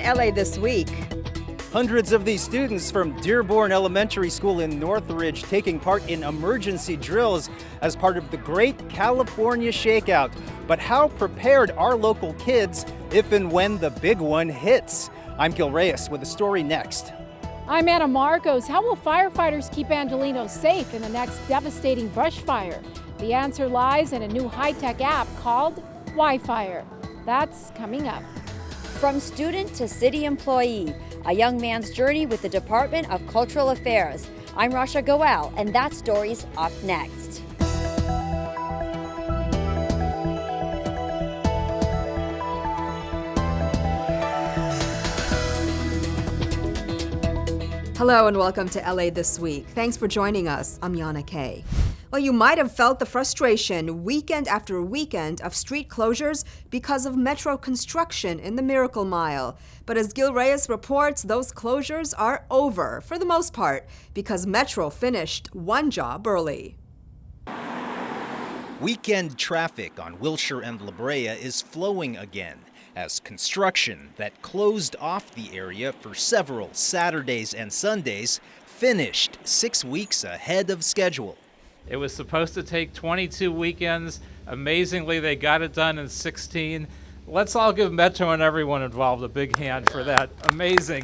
LA This Week. Hundreds of these students from Dearborn Elementary School in Northridge taking part in emergency drills as part of the Great California Shakeout. But how prepared are local kids if and when the big one hits? I'm Gil Reyes with a story next. I'm Anna Marcos. How will firefighters keep Angelenos safe in the next devastating brush fire? The answer lies in a new high-tech app called WiFire. That's coming up. From student to city employee, a young man's journey with the Department of Cultural Affairs. I'm Rasha Goel, and that story's up next. Hello and welcome to LA This Week. Thanks for joining us. I'm Yana Kay. Well, you might have felt the frustration weekend after weekend of street closures because of metro construction in the Miracle Mile. But as Gil Reyes reports, those closures are over for the most part because Metro finished one job early. Weekend traffic on Wilshire and La Brea is flowing again as construction that closed off the area for several Saturdays and Sundays finished 6 weeks ahead of schedule. It was supposed to take 22 weekends. Amazingly, they got it done in 16. Let's all give Metro and everyone involved a big hand for that amazing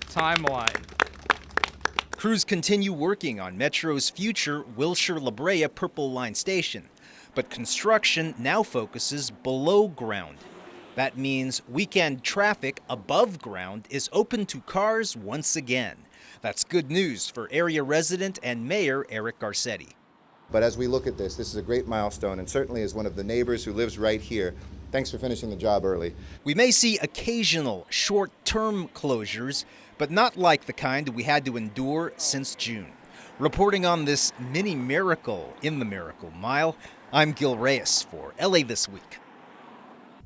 timeline. Crews continue working on Metro's future Wilshire-La Brea Purple Line station, but construction now focuses below ground. That means weekend traffic above ground is open to cars once again. That's good news for area resident and Mayor Eric Garcetti. But as we look at this is a great milestone, and certainly as one of the neighbors who lives right here, thanks for finishing the job early. We may see occasional short-term closures, but not like the kind we had to endure since June. Reporting on this mini miracle in the Miracle Mile, I'm Gil Reyes for LA This Week.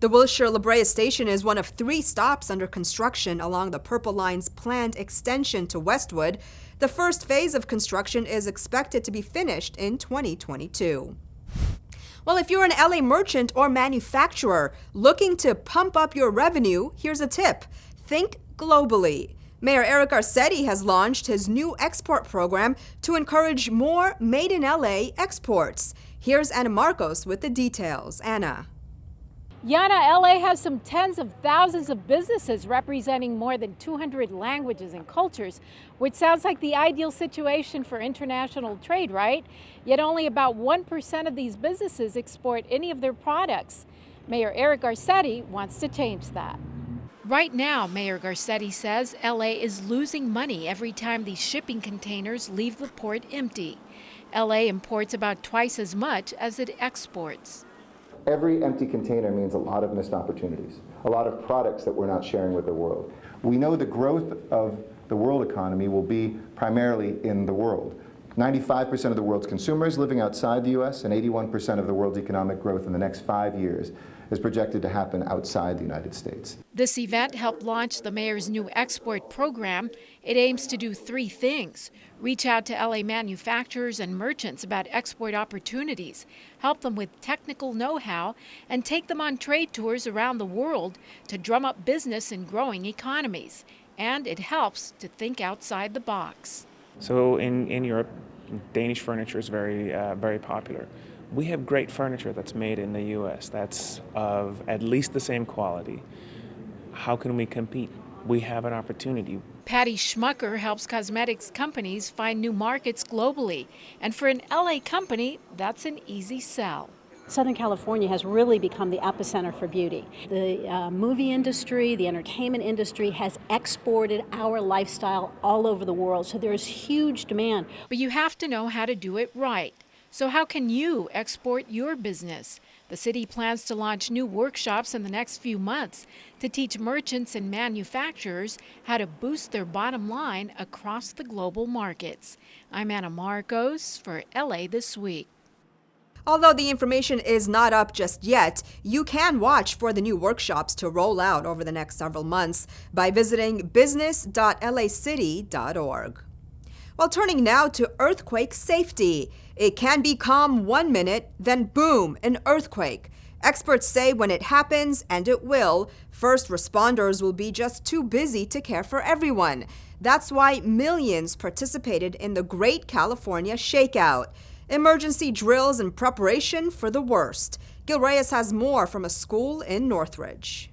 The Wilshire-La Brea station is one of 3 stops under construction along the Purple Line's planned extension to Westwood. The first phase of construction is expected to be finished in 2022. Well, if you're an LA merchant or manufacturer looking to pump up your revenue, here's a tip. Think globally. Mayor Eric Garcetti has launched his new export program to encourage more Made in LA exports. Here's Anna Marcos with the details. Anna. Yana, LA has some tens of thousands of businesses representing more than 200 languages and cultures, which sounds like the ideal situation for international trade, right? Yet only about 1% of these businesses export any of their products. Mayor Eric Garcetti wants to change that. Right now, Mayor Garcetti says LA is losing money every time these shipping containers leave the port empty. LA imports about twice as much as it exports. Every empty container means a lot of missed opportunities, a lot of products that we're not sharing with the world. We know the growth of the world economy will be primarily in the world. 95% of the world's consumers living outside the U.S. and 81% of the world's economic growth in the next 5 years is projected to happen outside the United States. This event helped launch the mayor's new export program. It aims to do 3 things: reach out to LA manufacturers and merchants about export opportunities, help them with technical know-how, and take them on trade tours around the world to drum up business in growing economies. And it helps to think outside the box. So in Europe, Danish furniture is very popular. We have great furniture that's made in the U.S. that's of at least the same quality. How can we compete? We have an opportunity. Patty Schmucker helps cosmetics companies find new markets globally. And for an LA company, that's an easy sell. Southern California has really become the epicenter for beauty. The movie industry, the entertainment industry has exported our lifestyle all over the world, so there's huge demand. But you have to know how to do it right. So how can you export your business? The city plans to launch new workshops in the next few months to teach merchants and manufacturers how to boost their bottom line across the global markets. I'm Anna Marcos for LA This Week. Although the information is not up just yet, you can watch for the new workshops to roll out over the next several months by visiting business.lacity.org. Well, turning now to earthquake safety. It can be calm 1 minute, then boom, an earthquake. Experts say when it happens, and it will, first responders will be just too busy to care for everyone. That's why millions participated in the Great California Shakeout. Emergency drills in preparation for the worst. Gil Reyes has more from a school in Northridge.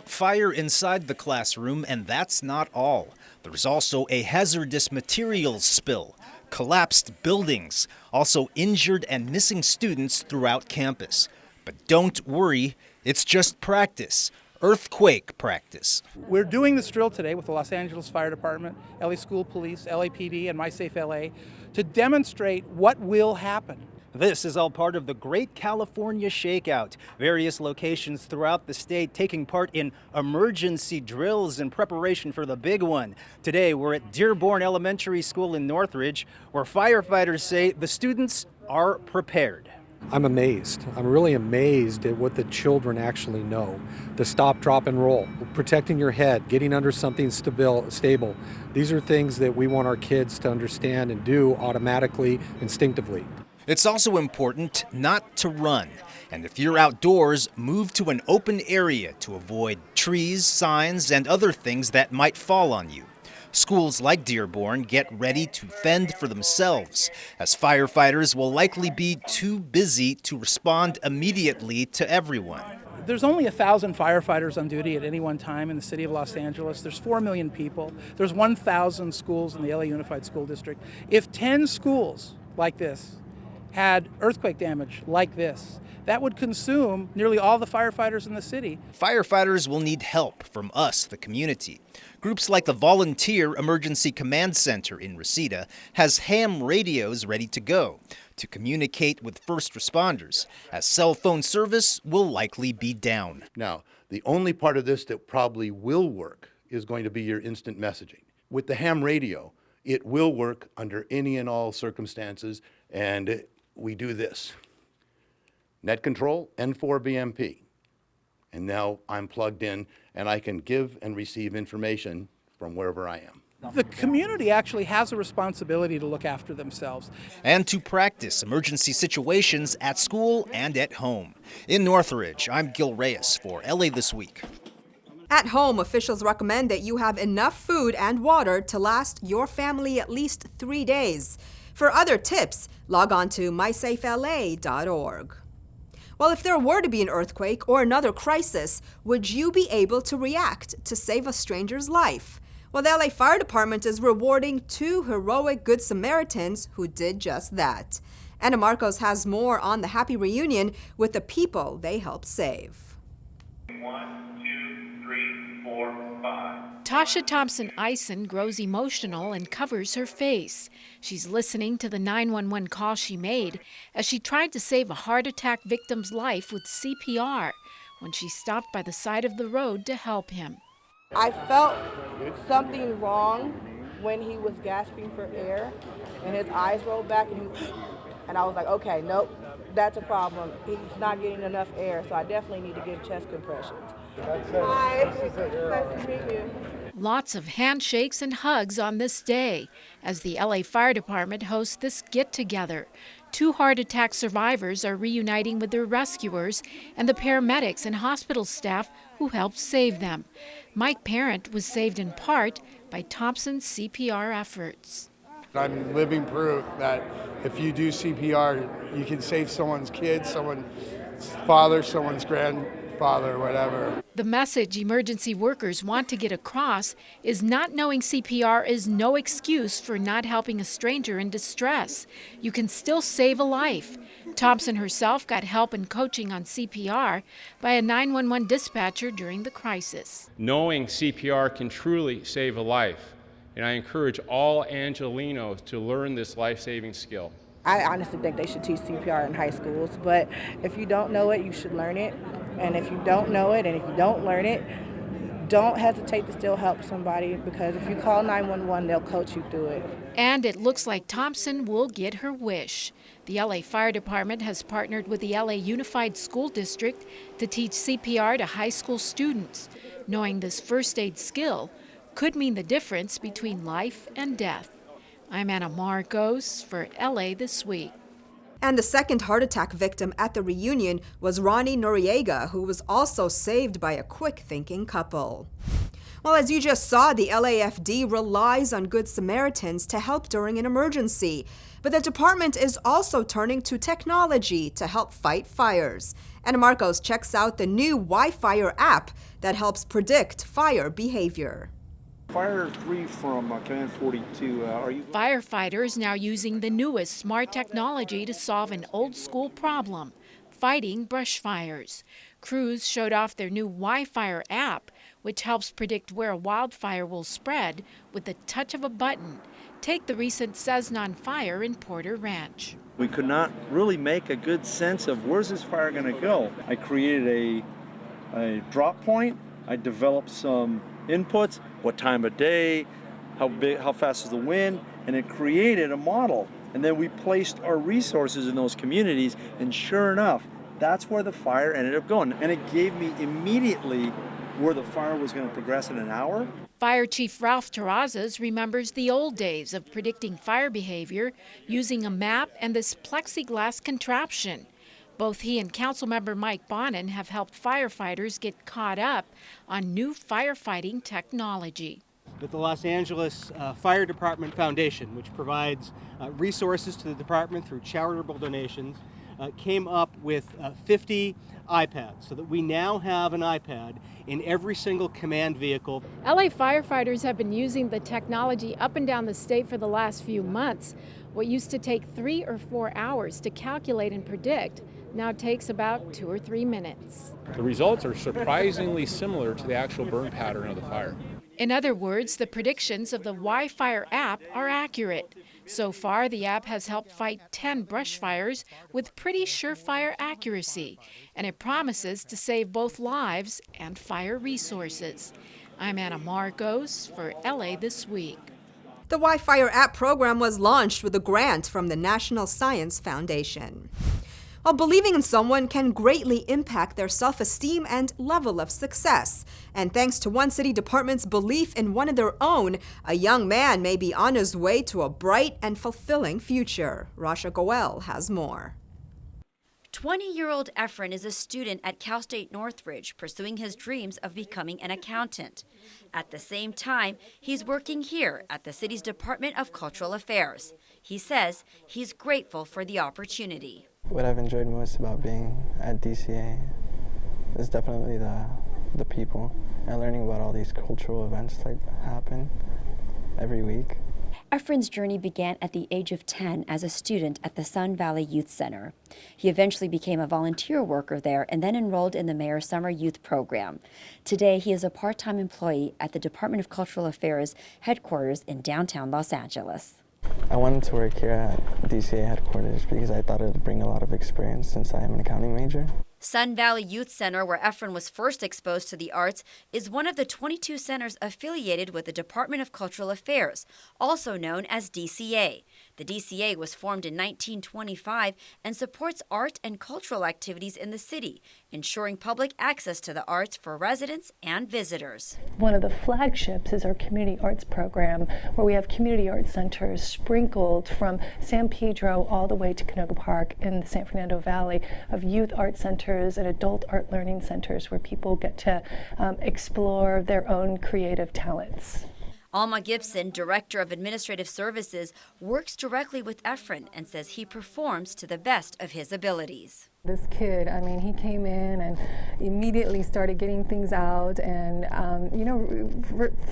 Fire inside the classroom, and that's not all. There's also a hazardous materials spill, collapsed buildings, also injured and missing students throughout campus. But don't worry, it's just practice. Earthquake practice. We're doing this drill today with the Los Angeles Fire Department, LA School Police, LAPD, and MySafe LA to demonstrate what will happen. This is all part of the Great California Shakeout. Various locations throughout the state taking part in emergency drills in preparation for the big one. Today, we're at Dearborn Elementary School in Northridge, where firefighters say the students are prepared. I'm amazed. I'm really amazed at what the children actually know. The stop, drop, and roll, protecting your head, getting under something stable. These are things that we want our kids to understand and do automatically, instinctively. It's also important not to run. And if you're outdoors, move to an open area to avoid trees, signs, and other things that might fall on you. Schools like Dearborn get ready to fend for themselves, as firefighters will likely be too busy to respond immediately to everyone. There's only 1,000 firefighters on duty at any one time in the city of Los Angeles. There's 4 million people. There's 1,000 schools in the LA Unified School District. If 10 schools like this had earthquake damage like this, that would consume nearly all the firefighters in the city. Firefighters will need help from us, the community. Groups like the Volunteer Emergency Command Center in Reseda has ham radios ready to go to communicate with first responders, as cell phone service will likely be down. Now, the only part of this that probably will work is going to be your instant messaging. With the ham radio, it will work under any and all circumstances, and we do this. Net control, N4BMP. And now I'm plugged in and I can give and receive information from wherever I am. The community actually has a responsibility to look after themselves. And to practice emergency situations at school and at home. In Northridge, I'm Gil Reyes for LA This Week. At home, officials recommend that you have enough food and water to last your family at least 3 days. For other tips, log on to mysafela.org. Well, if there were to be an earthquake or another crisis, would you be able to react to save a stranger's life? Well, the LA Fire Department is rewarding 2 heroic Good Samaritans who did just that. Anna Marcos has more on the happy reunion with the people they helped save. 1, 2, 3, 4, 5. Tasha Thompson-Eisen grows emotional and covers her face. She's listening to the 911 call she made as she tried to save a heart attack victim's life with CPR when she stopped by the side of the road to help him. I felt something wrong when he was gasping for air and his eyes rolled back and I was like, okay, nope, that's a problem. He's not getting enough air, so I definitely need to give chest compressions. Hi, nice to meet you. Lots of handshakes and hugs on this day as the LA Fire Department hosts this get-together. 2 heart attack survivors are reuniting with their rescuers and the paramedics and hospital staff who helped save them. Mike Parent was saved in part by Thompson's CPR efforts. I'm living proof that if you do CPR, you can save someone's kid, someone's father, someone's grandfather, whatever. The message emergency workers want to get across is not knowing CPR is no excuse for not helping a stranger in distress. You can still save a life. Thompson herself got help and coaching on CPR by a 911 dispatcher during the crisis. Knowing CPR can truly save a life, and I encourage all Angelenos to learn this life-saving skill. I honestly think they should teach CPR in high schools, but if you don't know it, you should learn it. And if you don't know it and if you don't learn it, don't hesitate to still help somebody, because if you call 911, they'll coach you through it. And it looks like Thompson will get her wish. The LA Fire Department has partnered with the LA Unified School District to teach CPR to high school students. Knowing this first aid skill could mean the difference between life and death. I'm Anna Marcos for LA This Week. And the second heart attack victim at the reunion was Ronnie Noriega, who was also saved by a quick-thinking couple. Well, as you just saw, the LAFD relies on Good Samaritans to help during an emergency. But the department is also turning to technology to help fight fires. Anna Marcos checks out the new WiFire app that helps predict fire behavior. Fire 3 from Command 42, are you... Firefighters now using the newest smart technology to solve an old-school problem, fighting brush fires. Crews showed off their new WiFire app, which helps predict where a wildfire will spread with the touch of a button. Take the recent Cessnon fire in Porter Ranch. We could not really make a good sense of where's this fire going to go. I created a drop point. I developed some inputs, what time of day, how fast is the wind, and it created a model. And then we placed our resources in those communities, and sure enough, that's where the fire ended up going. And it gave me immediately where the fire was going to progress in an hour. Fire Chief Ralph Terrazas remembers the old days of predicting fire behavior using a map and this plexiglass contraption. Both he and Councilmember Mike Bonin have helped firefighters get caught up on new firefighting technology. With the Los Angeles Fire Department Foundation, which provides resources to the department through charitable donations, came up with 50 iPads, so that we now have an iPad in every single command vehicle. LA firefighters have been using the technology up and down the state for the last few months. What used to take 3 or 4 hours to calculate and predict now takes about 2 or 3 minutes. The results are surprisingly similar to the actual burn pattern of the fire. In other words, the predictions of the WiFire app are accurate. So far, the app has helped fight 10 brush fires with pretty surefire accuracy, and it promises to save both lives and fire resources. I'm Anna Marcos for LA This Week. The WiFire app program was launched with a grant from the National Science Foundation. While believing in someone can greatly impact their self-esteem and level of success. And thanks to one city department's belief in one of their own, a young man may be on his way to a bright and fulfilling future. Rasha Goel has more. 20-year-old Efron is a student at Cal State Northridge, pursuing his dreams of becoming an accountant. At the same time, he's working here at the city's Department of Cultural Affairs. He says he's grateful for the opportunity. What I've enjoyed most about being at DCA is definitely the people and learning about all these cultural events that happen every week. Efron's journey began at the age of 10 as a student at the Sun Valley Youth Center. He eventually became a volunteer worker there and then enrolled in the Mayor's Summer Youth Program. Today, he is a part-time employee at the Department of Cultural Affairs headquarters in downtown Los Angeles. I wanted to work here at DCA headquarters because I thought it would bring a lot of experience since I am an accounting major. Sun Valley Youth Center, where Efron was first exposed to the arts, is one of the 22 centers affiliated with the Department of Cultural Affairs, also known as DCA. The DCA was formed in 1925 and supports art and cultural activities in the city, ensuring public access to the arts for residents and visitors. One of the flagships is our community arts program, where we have community arts centers sprinkled from San Pedro all the way to Canoga Park in the San Fernando Valley of youth art centers and adult art learning centers where people get to explore their own creative talents. Alma Gibson, Director of Administrative Services, works directly with Efron and says he performs to the best of his abilities. This kid, I mean, he came in and immediately started getting things out and,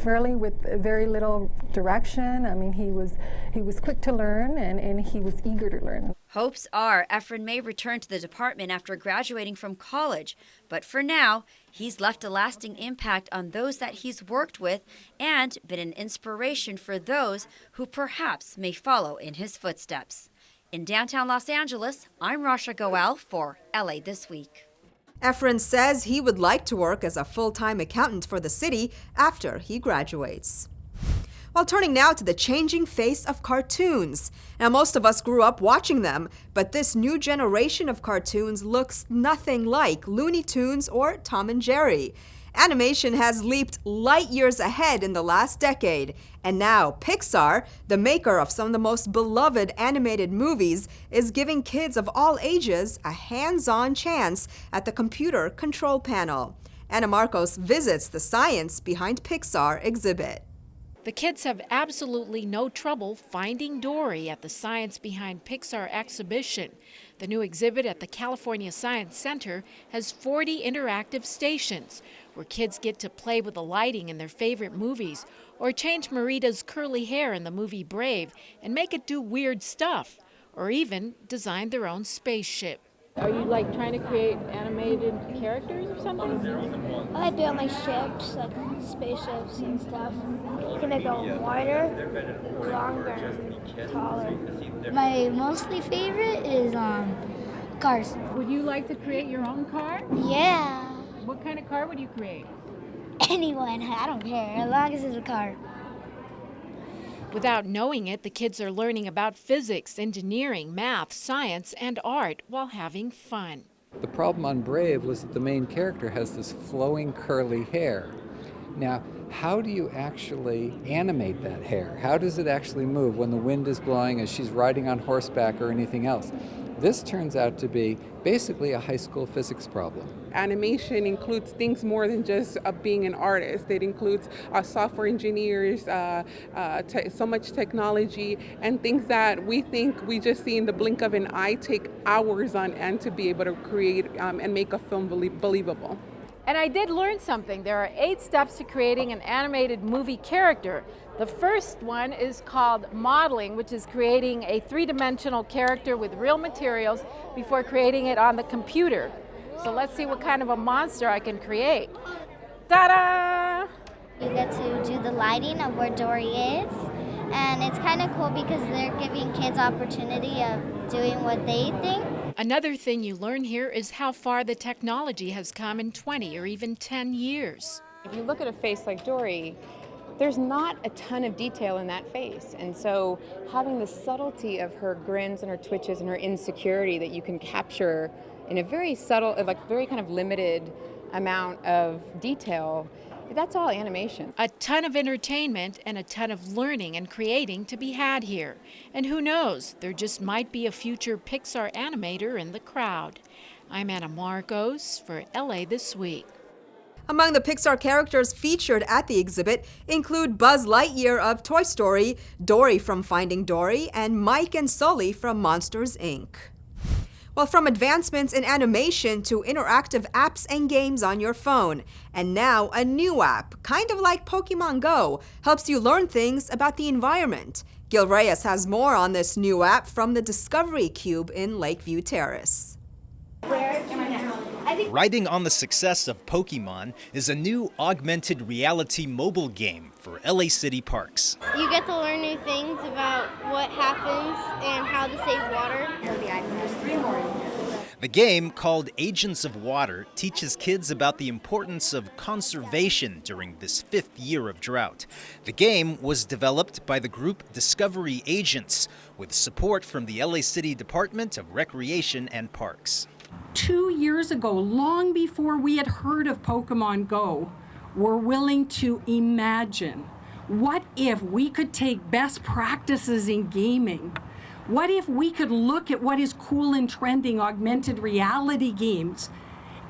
fairly with very little direction. I mean, he was quick to learn and he was eager to learn. Hopes are Efron may return to the department after graduating from college, but for now, he's left a lasting impact on those that he's worked with and been an inspiration for those who perhaps may follow in his footsteps. In downtown Los Angeles, I'm Rasha Goel for LA This Week. Efron says he would like to work as a full-time accountant for the city after he graduates. Well, turning now to the changing face of cartoons. Now, most of us grew up watching them, but this new generation of cartoons looks nothing like Looney Tunes or Tom and Jerry. Animation has leaped light years ahead in the last decade, and now Pixar, the maker of some of the most beloved animated movies, is giving kids of all ages a hands-on chance at the computer control panel. Anna Marcos visits the science behind Pixar Exhibit. The kids have absolutely no trouble finding Dory at the Science Behind Pixar exhibition. The new exhibit at the California Science Center has 40 interactive stations where kids get to play with the lighting in their favorite movies or change Merita's curly hair in the movie Brave and make it do weird stuff, or even design their own spaceship. Are you like trying to create animated characters or something? I like building like ships, like spaceships and stuff. Can they go wider, longer, taller? My mostly favorite is cars. Would you like to create your own car? Yeah. What kind of car would you create? Anyone, I don't care, as long as it's a car. Without knowing it, the kids are learning about physics, engineering, math, science, and art while having fun. The problem on Brave was that the main character has this flowing curly hair. Now, how do you actually animate that hair? How does it actually move when the wind is blowing, as she's riding on horseback or anything else? This turns out to be basically a high school physics problem. Animation includes things more than just being an artist. It includes software engineers, so much technology, and things that we think we just see in the blink of an eye take hours on end to be able to create and make a film believable. And I did learn something. There are 8 steps to creating an animated movie character. The first one is called modeling, which is creating a 3-dimensional character with real materials before creating it on the computer. So let's see what kind of a monster I can create. Ta-da! You get to do the lighting of where Dory is, and it's kind of cool because they're giving kids opportunity of doing what they think. Another thing you learn here is how far the technology has come in 20 or even 10 years. If you look at a face like Dory, there's not a ton of detail in that face. And so having the subtlety of her grins and her twitches and her insecurity that you can capture in a very subtle, like very kind of limited amount of detail, that's all animation. A ton of entertainment and a ton of learning and creating to be had here. And who knows, there just might be a future Pixar animator in the crowd. I'm Anna Marcos for LA This Week. Among the Pixar characters featured at the exhibit include Buzz Lightyear of Toy Story, Dory from Finding Dory, and Mike and Sully from Monsters, Inc. Well, from advancements in animation to interactive apps and games on your phone. And now a new app, kind of like Pokemon Go, helps you learn things about the environment. Gil Reyes has more on this new app from the Discovery Cube in Lakeview Terrace. Riding on the success of Pokemon is a new augmented reality mobile game for LA City parks. You get to learn new things about what happens and how to save water. The game, called Agents of Water, teaches kids about the importance of conservation during this 5th year of drought. The game was developed by the group Discovery Agents, with support from the LA City Department of Recreation and Parks. 2 years ago, long before we had heard of Pokemon Go, we're willing to imagine, what if we could take best practices in gaming? What if we could look at what is cool and trending augmented reality games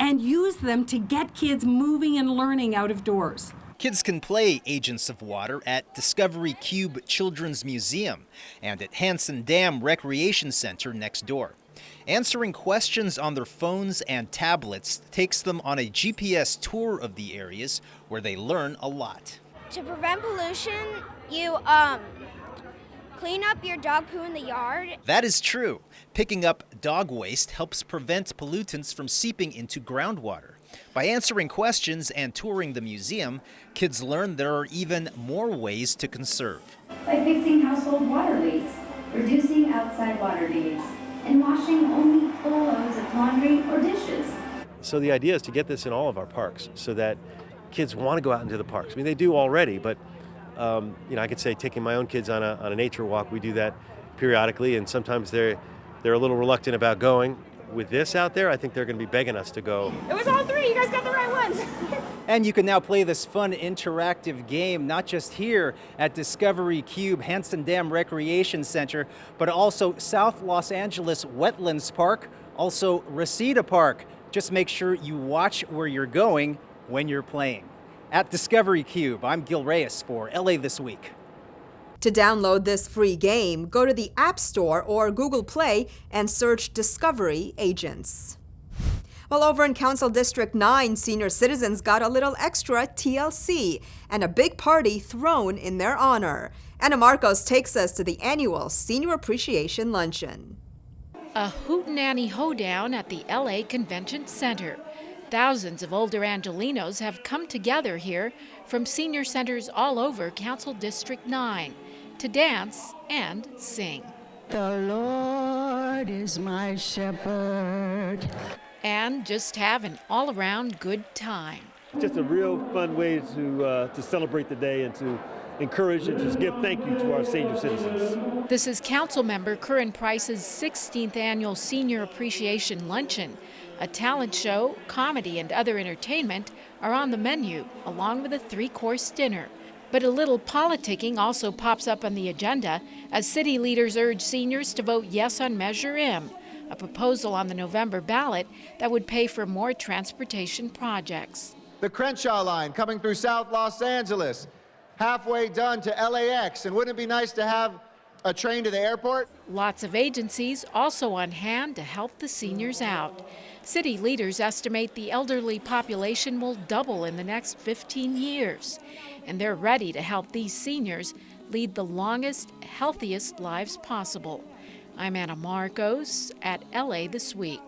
and use them to get kids moving and learning out of doors? Kids can play Agents of Water at Discovery Cube Children's Museum and at Hanson Dam Recreation Center next door. Answering questions on their phones and tablets takes them on a GPS tour of the areas where they learn a lot. To prevent pollution, you clean up your dog poo in the yard. That is true. Picking up dog waste helps prevent pollutants from seeping into groundwater. By answering questions and touring the museum, kids learn there are even more ways to conserve. By fixing household water leaks, reducing outside water needs, and washing only full loads of laundry or dishes. So the idea is to get this in all of our parks so that kids want to go out into the parks. I mean, they do already, but I could say taking my own kids on a nature walk, we do that periodically, and sometimes they're a little reluctant about going. with this out there, I think they're going to be begging us to go. It was all three. You guys got the right ones. And you can now play this fun interactive game, not just here at Discovery Cube Hanson Dam Recreation Center, but also South Los Angeles Wetlands Park, also Reseda Park. Just make sure you watch where you're going when you're playing. At Discovery Cube, I'm Gil Reyes for LA This Week. To download this free game, go to the App Store or Google Play and search Discovery Agents. Well, over in Council District 9, senior citizens got a little extra TLC and a big party thrown in their honor. Anna Marcos takes us to the annual Senior Appreciation Luncheon. A hootenanny hoedown at the LA Convention Center. Thousands of older Angelenos have come together here from senior centers all over Council District 9 to dance and sing. The Lord is my shepherd. And just have an all-around good time. Just a real fun way to celebrate the day and to encourage and to give thank you to our senior citizens. This is Councilmember Curran Price's 16th annual Senior Appreciation Luncheon. A talent show, comedy, and other entertainment are on the menu, along with a 3-course dinner. But a little politicking also pops up on the agenda as city leaders urge seniors to vote yes on Measure M, a proposal on the November ballot that would pay for more transportation projects. The Crenshaw line coming through South Los Angeles, halfway done to LAX, and wouldn't it be nice to have a train to the airport? Lots of agencies also on hand to help the seniors out. City leaders estimate the elderly population will double in the next 15 years, and they're ready to help these seniors lead the longest, healthiest lives possible. I'm Anna Marcos at LA This Week.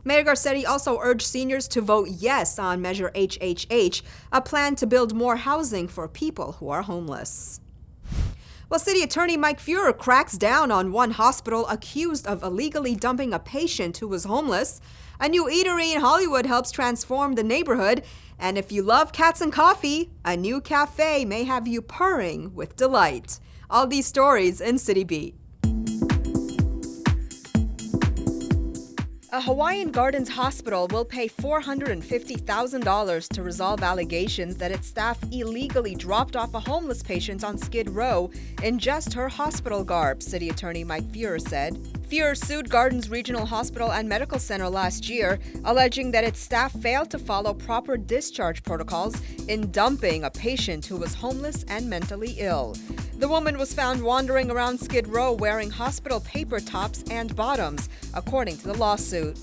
Mayor Garcetti also urged seniors to vote yes on Measure HHH, a plan to build more housing for people who are homeless. Well, City Attorney Mike Feuer cracks down on one hospital accused of illegally dumping a patient who was homeless. A new eatery in Hollywood helps transform the neighborhood. And if you love cats and coffee, a new cafe may have you purring with delight. All these stories in Citybeat. A Hawaiian Gardens hospital will pay $450,000 to resolve allegations that its staff illegally dropped off a homeless patient on Skid Row in just her hospital garb, City Attorney Mike Feuer said. Feuer sued Gardens Regional Hospital and Medical Center last year, alleging that its staff failed to follow proper discharge protocols in dumping a patient who was homeless and mentally ill. The woman was found wandering around Skid Row wearing hospital paper tops and bottoms, according to the lawsuit.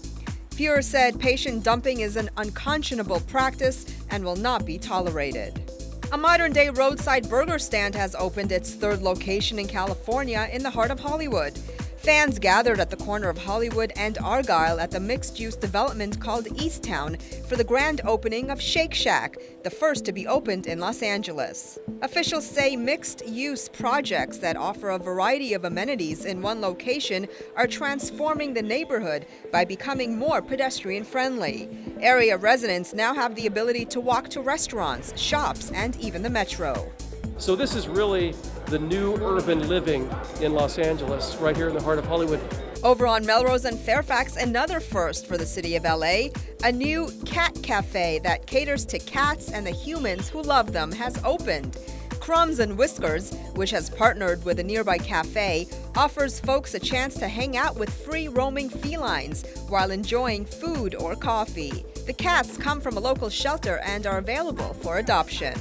Feuer said patient dumping is an unconscionable practice and will not be tolerated. A modern-day roadside burger stand has opened its third location in California in the heart of Hollywood. Fans gathered at the corner of Hollywood and Argyle at the mixed-use development called Easttown for the grand opening of Shake Shack, the first to be opened in Los Angeles. Officials say mixed-use projects that offer a variety of amenities in one location are transforming the neighborhood by becoming more pedestrian-friendly. Area residents now have the ability to walk to restaurants, shops, and even the metro. So this is really the new urban living in Los Angeles, right here in the heart of Hollywood. Over on Melrose and Fairfax, another first for the city of LA. A new cat cafe that caters to cats and the humans who love them has opened. Crumbs and Whiskers, which has partnered with a nearby cafe, offers folks a chance to hang out with free roaming felines while enjoying food or coffee. The cats come from a local shelter and are available for adoption.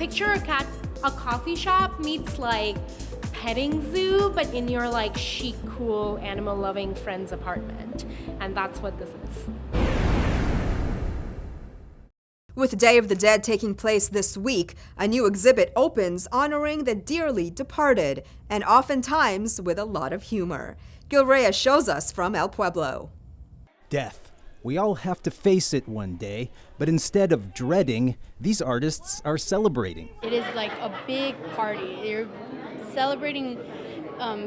Picture a coffee shop meets like petting zoo, but in your like chic, cool, animal-loving friend's apartment. And that's what this is. With Day of the Dead taking place this week, a new exhibit opens honoring the dearly departed, and oftentimes with a lot of humor. Gil Reyes shows us from El Pueblo. Death. We all have to face it one day, but instead of dreading, these artists are celebrating. It is like a big party. You're celebrating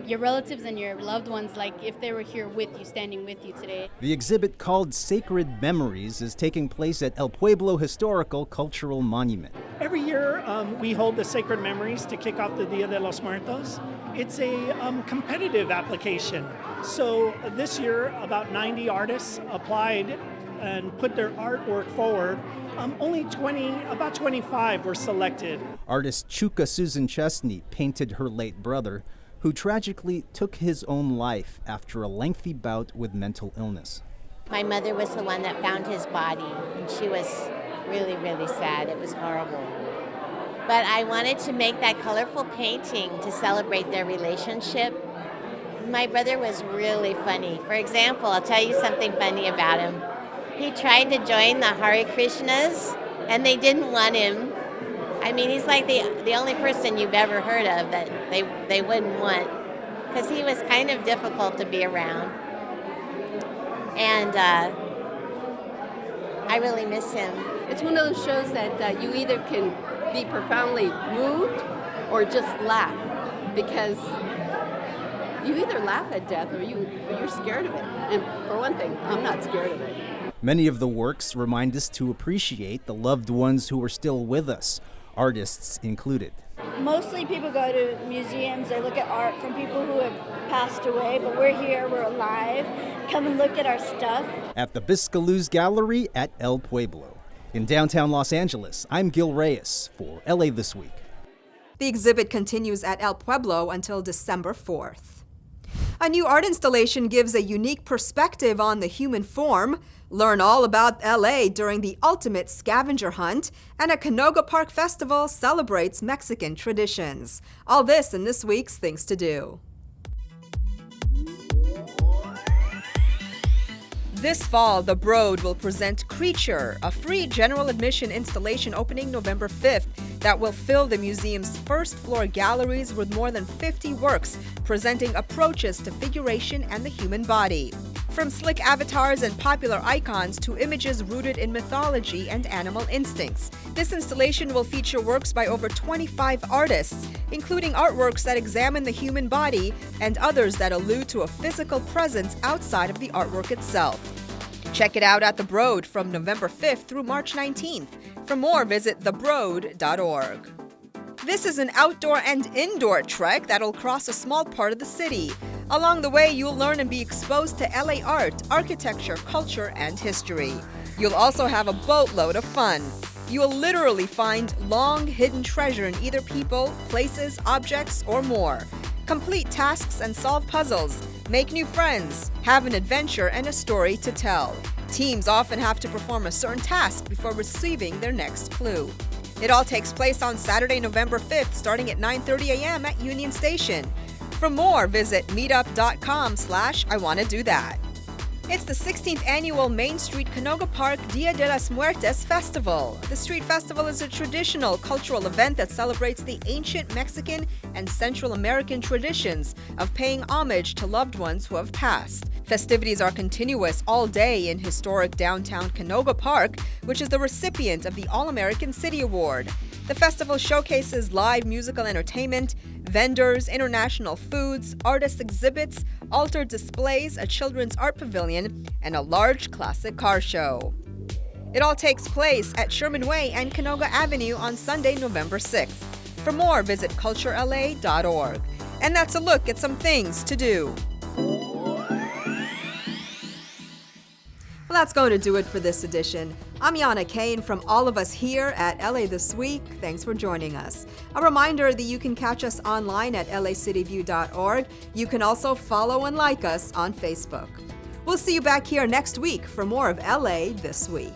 your relatives and your loved ones like if they were here with you, standing with you today. The exhibit called Sacred Memories is taking place at El Pueblo Historical Cultural Monument. Every year we hold the Sacred Memories to kick off the Dia de los Muertos. It's a competitive application. So this year about 90 artists applied and put their artwork forward. About 25 were selected. Artist Chuka Susan Chesney painted her late brother, who tragically took his own life after a lengthy bout with mental illness. My mother was the one that found his body, and she was really, really sad. It was horrible. But I wanted to make that colorful painting to celebrate their relationship. My brother was really funny. For example, I'll tell you something funny about him. He tried to join the Hare Krishnas, and they didn't want him. I mean, he's like the only person you've ever heard of that they wouldn't want, because he was kind of difficult to be around. And I really miss him. It's one of those shows that you either can be profoundly moved or just laugh, because you either laugh at death or you're scared of it. And for one thing, I'm not scared of it. Many of the works remind us to appreciate the loved ones who are still with us, artists included. Mostly people go to museums, they look at art from people who have passed away, but we're here, we're alive. Come and look at our stuff. At the Biscaluz Gallery at El Pueblo. In downtown Los Angeles, I'm Gil Reyes for LA This Week. The exhibit continues at El Pueblo until December 4th. A new art installation gives a unique perspective on the human form. Learn all about LA during the ultimate scavenger hunt, and a Canoga Park Festival celebrates Mexican traditions. All this in this week's Things to Do. This fall, The Broad will present Creature, a free general admission installation opening November 5th that will fill the museum's first-floor galleries with more than 50 works presenting approaches to figuration and the human body. From slick avatars and popular icons to images rooted in mythology and animal instincts, this installation will feature works by over 25 artists, including artworks that examine the human body and others that allude to a physical presence outside of the artwork itself. Check it out at The Broad from November 5th through March 19th. For more, visit thebroad.org. This is an outdoor and indoor trek that'll cross a small part of the city. Along the way, you'll learn and be exposed to LA art, architecture, culture, and history. You'll also have a boatload of fun. You will literally find long hidden treasure in either people, places, objects, or more. Complete tasks and solve puzzles. Make new friends. Have an adventure and a story to tell. Teams often have to perform a certain task before receiving their next clue. It all takes place on Saturday, November 5th, starting at 9:30 a.m. at Union Station. For more, visit meetup.com/IWannaDoThat. It's the 16th annual Main Street Canoga Park Dia de las Muertes Festival. The street festival is a traditional cultural event that celebrates the ancient Mexican and Central American traditions of paying homage to loved ones who have passed. Festivities are continuous all day in historic downtown Canoga Park, which is the recipient of the All-American City Award. The festival showcases live musical entertainment, vendors, international foods, artist exhibits, altered displays, a children's art pavilion, and a large classic car show. It all takes place at Sherman Way and Canoga Avenue on Sunday, November 6th. For more, visit culturela.org. And that's a look at some things to do. Well, that's going to do it for this edition. I'm Yana Kane from all of us here at LA This Week. Thanks for joining us. A reminder that you can catch us online at lacityview.org. You can also follow and like us on Facebook. We'll see you back here next week for more of LA This Week.